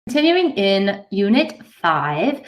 Continuing in Unit 5,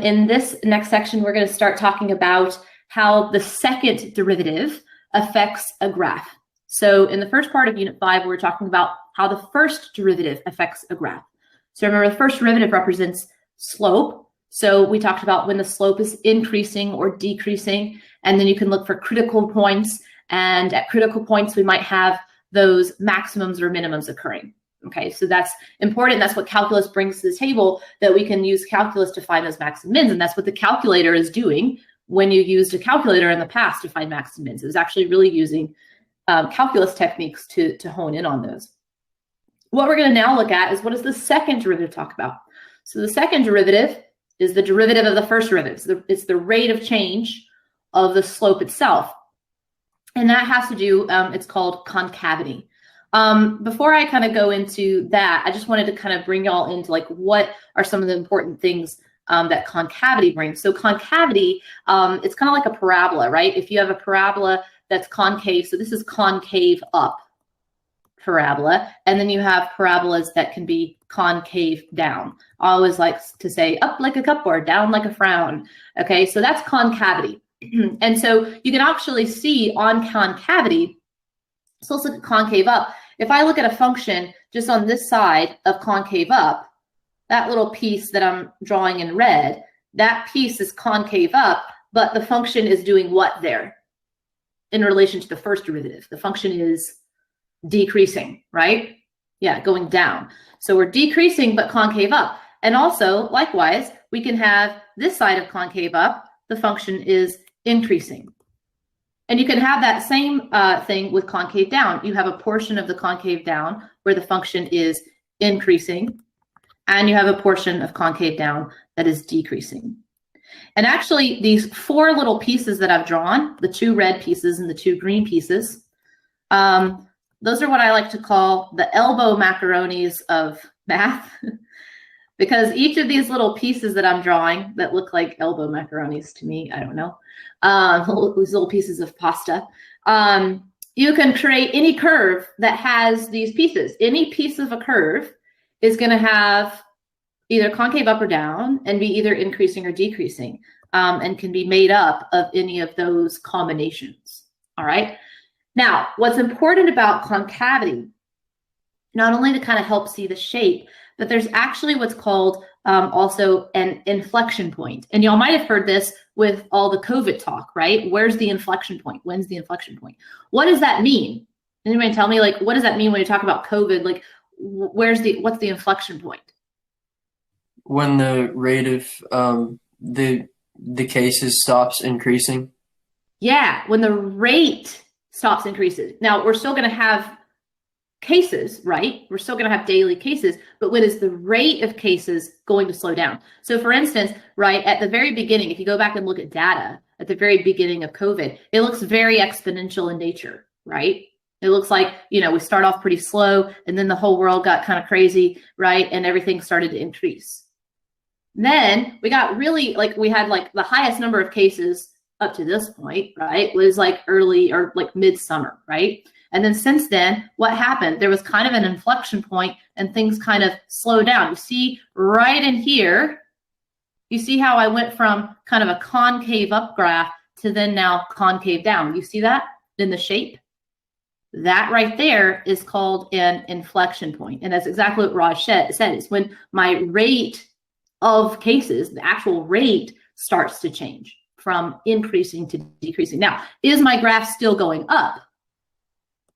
in this next section, we're going to start talking about how the second derivative affects a graph. So in the first part of Unit 5, we're talking about how the first derivative affects a graph. So remember, the first derivative represents slope. So we talked about when the slope is increasing or decreasing, and then you can look for critical points. And at critical points, we might have those maximums or minimums occurring. Okay, so that's important. That's what calculus brings to the table, that we can use calculus to find those max and mins. And that's what the calculator is doing when you used a calculator in the past to find max and mins. It was actually really using calculus techniques to hone in on those. What we're going to now look at is, what does the second derivative talk about? So the second derivative is the derivative of the first derivative. It's the rate of change of the slope itself. And that has to do, it's called concavity. Before I kind of go into that, I just wanted to kind of bring y'all into like what are some of the important things that concavity brings. So concavity, it's kind of like a parabola, right? If you have a parabola that's concave, so this is concave up parabola, and then you have parabolas that can be concave down. I always like to say up like a cup or down like a frown. Okay, so that's concavity. And so you can actually see on concavity, so let's look at concave up. If I look at a function just on this side of concave up, that little piece that I'm drawing in red, that piece is concave up, but the function is doing what there in relation to the first derivative? The function is decreasing, right? Yeah, going down. So we're decreasing, but concave up. And also, likewise, we can have this side of concave up, the function is increasing. And you can have that same thing with concave down. You have a portion of the concave down where the function is increasing, and you have a portion of concave down that is decreasing. And actually, these four little pieces that I've drawn, the two red pieces and the two green pieces, those are what I like to call the elbow macaronis of math, because each of these little pieces that I'm drawing that look like elbow macaronis to me, I don't know, these little pieces of pasta, you can create any curve that has these pieces. Any piece of a curve is going to have either concave up or down and be either increasing or decreasing, and can be made up of any of those combinations. All right. Now, what's important about concavity, not only to kind of help see the shape, but there's actually what's called also an inflection point. And y'all might have heard this with all the COVID talk, right? Where's the inflection point? When's the inflection point? What does that mean? Anybody tell me, like, what does that mean when you talk about COVID? Like, what's the inflection point? When the rate of the cases stops increasing. Yeah, when the rate stops increasing. Now, we're still going to have cases, right? We're still going to have daily cases, but when is the rate of cases going to slow down? So for instance, right, at the very beginning, if you go back and look at data at the very beginning of COVID, it looks very exponential in nature, right? It looks like, you know, we start off pretty slow and then the whole world got kind of crazy, right? And everything started to increase. Then we got really, like, we had like the highest number of cases up to this point, right? Was like early or like midsummer, right? And then since then, what happened? There was kind of an inflection point and things kind of slowed down. You see right in here, you see how I went from kind of a concave up graph to then now concave down. You see that in the shape? That right there is called an inflection point. And that's exactly what Raj said. It's when my rate of cases, the actual rate, starts to change from increasing to decreasing. Now, is my graph still going up?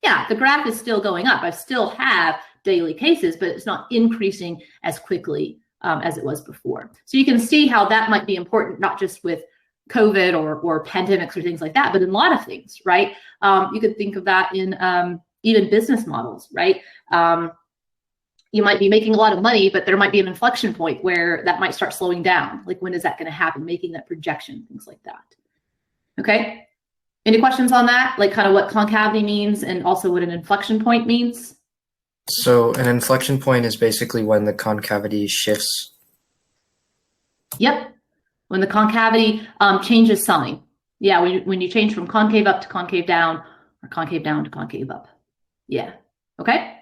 Yeah, the graph is still going up. I still have daily cases, but it's not increasing as quickly as it was before. So you can see how that might be important, not just with COVID or pandemics or things like that, but in a lot of things, right? You could think of that in even business models, right? You might be making a lot of money, but there might be an inflection point where that might start slowing down. Like, when is that going to happen? Making that projection, things like that. Okay. Any questions on that? Like kind of what concavity means and also what an inflection point means? So an inflection point is basically when the concavity shifts. Yep. When the concavity changes sign. Yeah, when you change from concave up to concave down, or concave down to concave up. Yeah. Okay.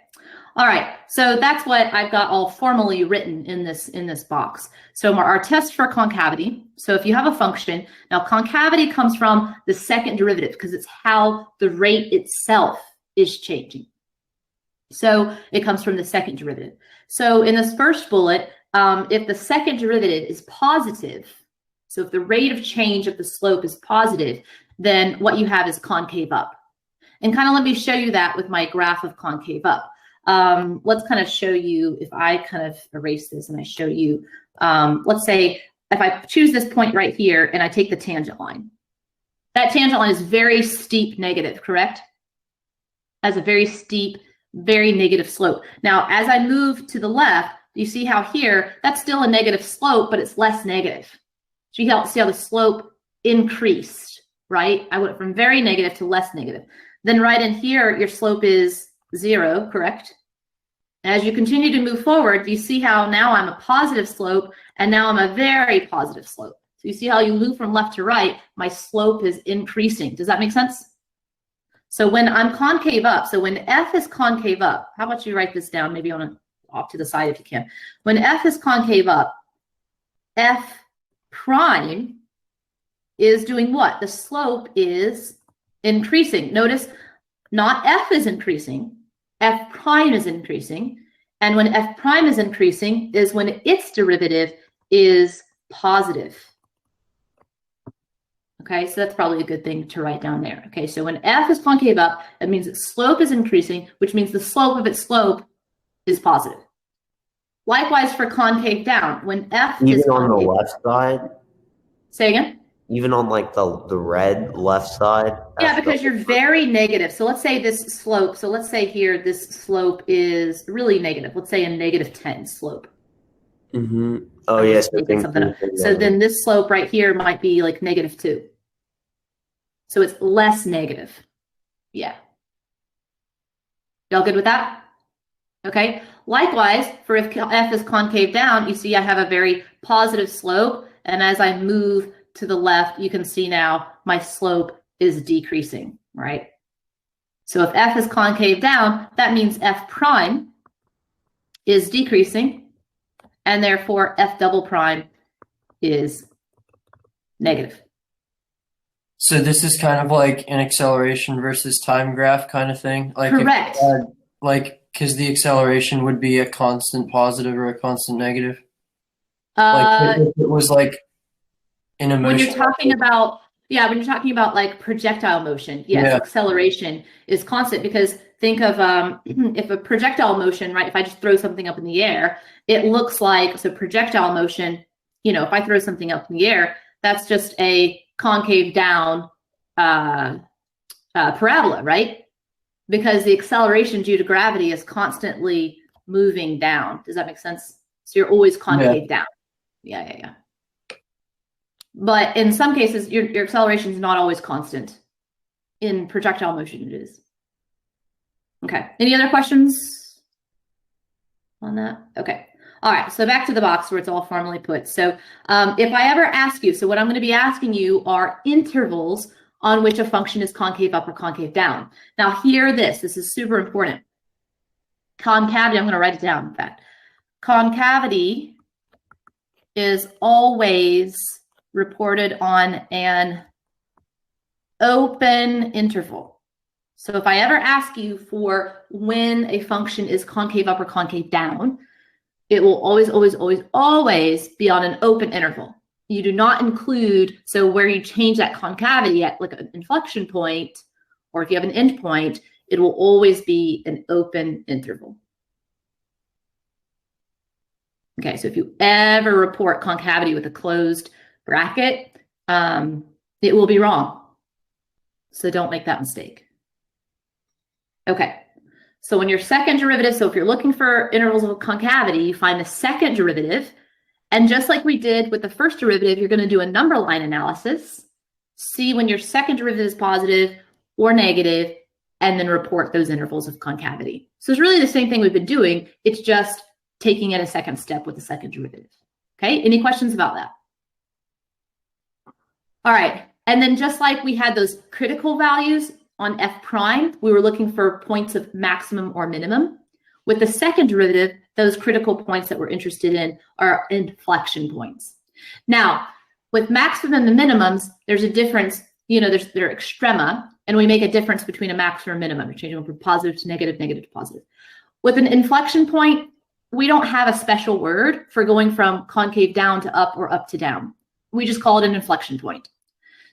All right, so that's what I've got all formally written in this box. So our test for concavity. So if you have a function, now concavity comes from the second derivative because it's how the rate itself is changing. So it comes from the second derivative. So in this first bullet, if the second derivative is positive, so if the rate of change of the slope is positive, then what you have is concave up. And kind of let me show you that with my graph of concave up. Let's kind of show you, if I kind of erase this and I show you, let's say if I choose this point right here and I take the tangent line, that tangent line is very steep negative, correct? Has a very steep, very negative slope. Now, as I move to the left, you see how here, that's still a negative slope, but it's less negative. So you see how the slope increased, right? I went from very negative to less negative. Then right in here, your slope is 0, correct? As you continue to move forward, you see how now I'm a positive slope, and now I'm a very positive slope. So you see how you move from left to right, my slope is increasing. Does that make sense? So when I'm concave up, so when F is concave up, how about you write this down, maybe on off to the side if you can. When F is concave up, F prime is doing what? The slope is increasing. Notice not F is increasing, F prime is increasing. And when F prime is increasing is when its derivative is positive. Okay, so that's probably a good thing to write down there. Okay, so when F is concave up, that means its slope is increasing, which means the slope of its slope is positive. Likewise for concave down, when F is Even on the concave, left side? say again? Even on like the red left side? Yeah, because you're very negative. So let's say this slope, so let's say here this slope is really negative. Let's say a -10 slope. Mm-hmm. Oh, I'm yes. just making something up. So then this slope right here might be like -2. So it's less negative. Yeah. Y'all good with that? Okay. Likewise, for if F is concave down, you see I have a very positive slope. And as I move to the left, you can see now my slope is decreasing, right? So if F is concave down, that means F prime is decreasing, and therefore F double prime is negative. So this is kind of like an acceleration versus time graph kind of thing. Like Correct. Because the acceleration would be a constant positive or a constant negative. Uh, If it was like in a motion. when you're talking about, yeah, when you're talking about like projectile motion, yes, Yeah. acceleration is constant, because think of if a projectile motion, right? If I just throw something up in the air, it looks like, so projectile motion, you know, if I throw something up in the air, that's just a concave down parabola, right? Because the acceleration due to gravity is constantly moving down. Does that make sense? So you're always concave down. Yeah. But in some cases, your acceleration is not always constant. In projectile motion, it is. Okay. Any other questions on that? Okay. All right. So back to the box where it's all formally put. So if I ever ask you, so what I'm going to be asking you are intervals on which a function is concave up or concave down. Now hear this. This is super important. Concavity, I'm going to write it down, in fact. Concavity is always reported on an open interval. So if I ever ask you for when a function is concave up or concave down, it will always be on an open interval. You do not include, so where you change that concavity at like an inflection point, or if you have an end point, it will always be an open interval. Okay, so if you ever report concavity with a closed bracket, it will be wrong. So don't make that mistake. Okay, so when your second derivative, so if you're looking for intervals of concavity, you find the second derivative. And just like we did with the first derivative, you're going to do a number line analysis, see when your second derivative is positive or negative, and then report those intervals of concavity. So it's really the same thing we've been doing. It's just taking it a second step with the second derivative. Okay, any questions about that? All right, and then just like we had those critical values on F prime, we were looking for points of maximum or minimum. With the second derivative, those critical points that we're interested in are inflection points. Now, with maximum and minimums, there's a difference. They're extrema, and we make a difference between a maximum and minimum. We're changing them from positive to negative, negative to positive. With an inflection point, we don't have a special word for going from concave down to up or up to down. We just call it an inflection point.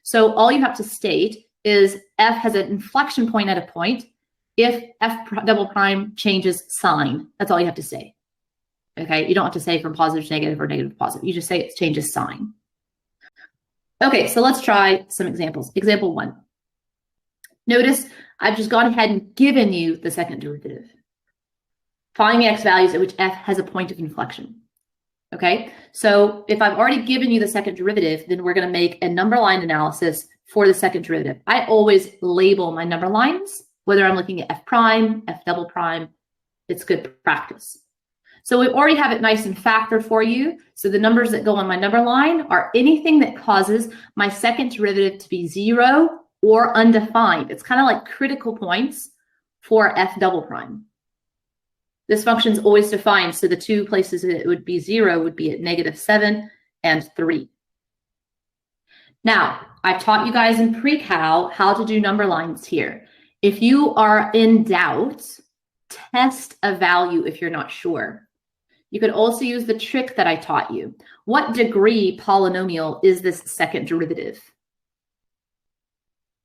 So all you have to state is F has an inflection point at a point if F double prime changes sign. That's all you have to say. Okay, you don't have to say from positive to negative or negative to positive. You just say it changes sign. Okay, so let's try some examples. Example 1. Notice I've just gone ahead and given you the second derivative. Find the x values at which F has a point of inflection. Okay, so if I've already given you the second derivative, then we're going to make a number line analysis for the second derivative. I always label my number lines, whether I'm looking at F prime, F double prime. It's good practice. So we already have it nice and factored for you. So the numbers that go on my number line are anything that causes my second derivative to be 0 or undefined. It's kind of like critical points for F double prime. This function is always defined, so the two places that it would be 0 would be at -7 and 3. Now, I've taught you guys in pre-cal how to do number lines here. If you are in doubt, test a value if you're not sure. You could also use the trick that I taught you. What degree polynomial is this second derivative?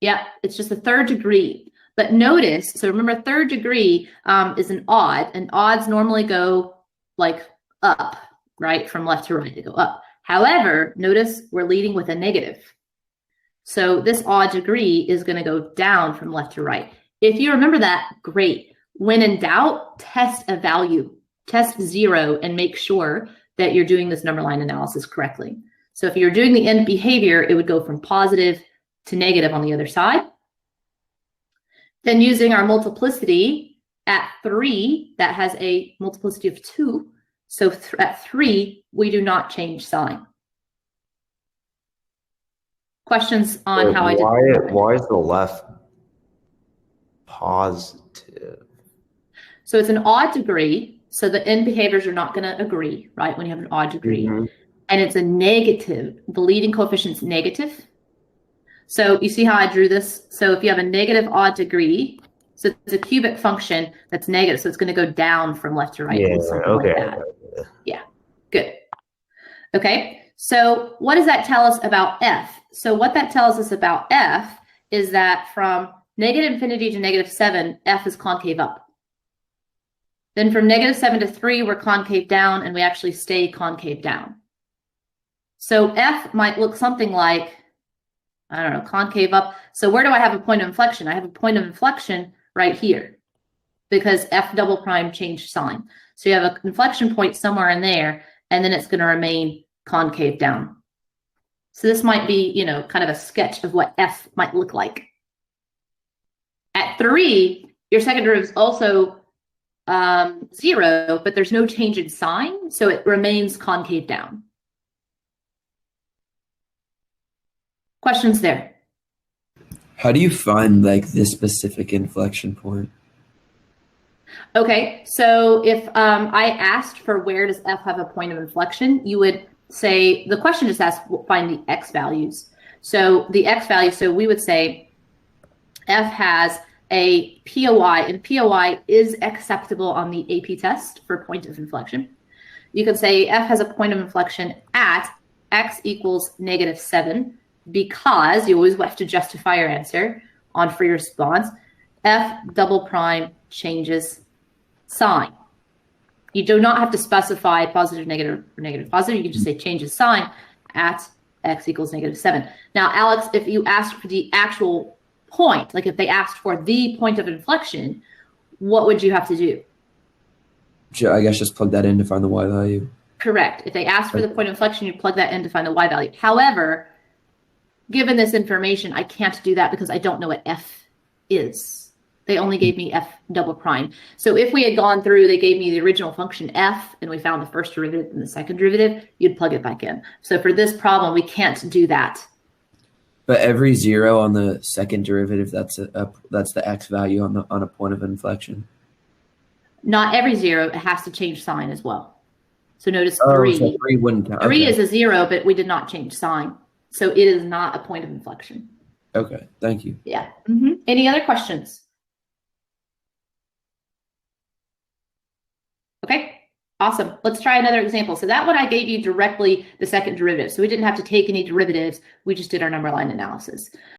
Yeah, it's just the third degree. But notice, so remember, third degree is an odd, and odds normally go like up, right? From left to right, they go up. However, notice we're leading with a negative. So this odd degree is going to go down from left to right. If you remember that, great. When in doubt, test a value. Test 0 and make sure that you're doing this number line analysis correctly. So if you're doing the end behavior, it would go from positive to negative on the other side. Then using our multiplicity at 3, that has a multiplicity of 2. So at 3, we do not change sign. Questions on how I did that? Why is the left positive? So it's an odd degree. So the end behaviors are not going to agree, right, when you have an odd degree. Mm-hmm. And it's a negative. The leading coefficient is negative. So you see how I drew this? So if you have a negative odd degree, so it's a cubic function that's negative, so it's going to go down from left to right. Yeah, okay. Like that. Yeah, good. Okay, so what does that tell us about F? So what that tells us about F is that from -infinity to -7, F is concave up. Then from -7 to 3, we're concave down, and we actually stay concave down. So F might look something like, I don't know, concave up. So where do I have a point of inflection? I have a point of inflection right here because F double prime changed sign. So you have an inflection point somewhere in there, and then it's going to remain concave down. So this might be, kind of a sketch of what F might look like. At 3, your second derivative is also 0, but there's no change in sign, so it remains concave down. Questions there? How do you find this specific inflection point? Okay, so if I asked for where does F have a point of inflection, you would say, the question just asks find the x values. So the x value, so we would say F has a POI, and POI is acceptable on the AP test for point of inflection. You can say F has a point of inflection at x equals -7, because you always have to justify your answer on free response. F double prime changes sign. You do not have to specify positive, negative, or negative, positive. You can just say changes sign at x equals -7. Now, Alex, if you asked for the actual point, like if they asked for the point of inflection, what would you have to do? I guess just plug that in to find the y value. Correct. If they asked for the point of inflection, you plug that in to find the y value. However, given this information, I can't do that because I don't know what F is. They only gave me F double prime. So if we had gone through, they gave me the original function F, and we found the first derivative and the second derivative, you'd plug it back in. So for this problem, we can't do that. But every 0 on the second derivative, that's the x value on a point of inflection. not every 0, it has to change sign as well. So notice Oh, 3. so 3 wouldn't count. 3 Okay. is a 0, but we did not change sign. So it is not a point of inflection. Okay, thank you. Yeah. Any other questions? Okay, awesome. Let's try another example. So that one I gave you directly the second derivative. So we didn't have to take any derivatives. We just did our number line analysis.